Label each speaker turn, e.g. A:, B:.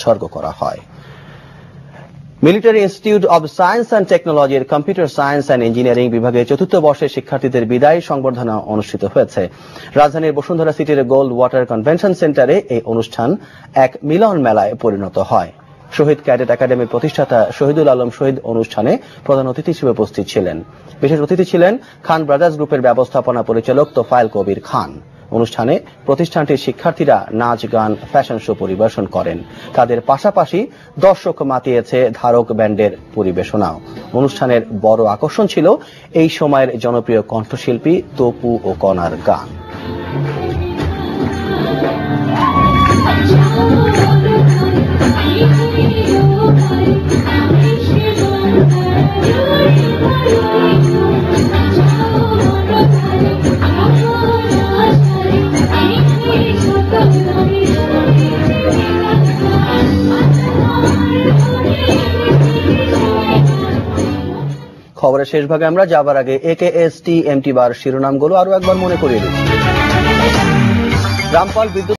A: উৎসর্গ করা হয়। Military institute of science and টেকনোলজির কম্পিউটার সায়েন্স অ্যান্ড ইঞ্জিনিয়ারিং বিভাগে চতুর্থ বর্ষের শিক্ষার্থীদের বিদায় সংবর্ধনা অনুষ্ঠিত হয়েছে। রাজধানীর বসুন্ধরা সিটির গোল্ড ওয়াটার কনভেনশন সেন্টারে এই অনুষ্ঠান এক মিলন মেলায় পরিণত হয়। শহীদ ক্যাডেট একাডেমির প্রতিষ্ঠাতা শহীদুল আলম শহীদ অনুষ্ঠানে প্রধান অতিথি হিসেবে উপস্থিত ছিলেন। বিশেষ অতিথি ছিলেন খান ব্রাদার্স গ্রুপের ব্যবস্থাপনা পরিচালক তোফায়েল কবির খান। অনুষ্ঠানে প্রতিষ্ঠানটির শিক্ষার্থীরা নাচ, গান, ফ্যাশন শো পরিবেশন করেন। তাদের পাশাপাশি দর্শক মাতিয়েছে ধারক ব্যান্ডের পরিবেশনাও। অনুষ্ঠানের বড় আকর্ষণ ছিল এই সময়ের জনপ্রিয় কণ্ঠশিল্পী তপু ও কণার গান। খবরের শেষ ভাগে আমরা যাবার আগে AKSTMT বার শিরোনামগুলো আরো একবার মনে করিয়ে দিচ্ছি। রামপাল বিদ্যুৎ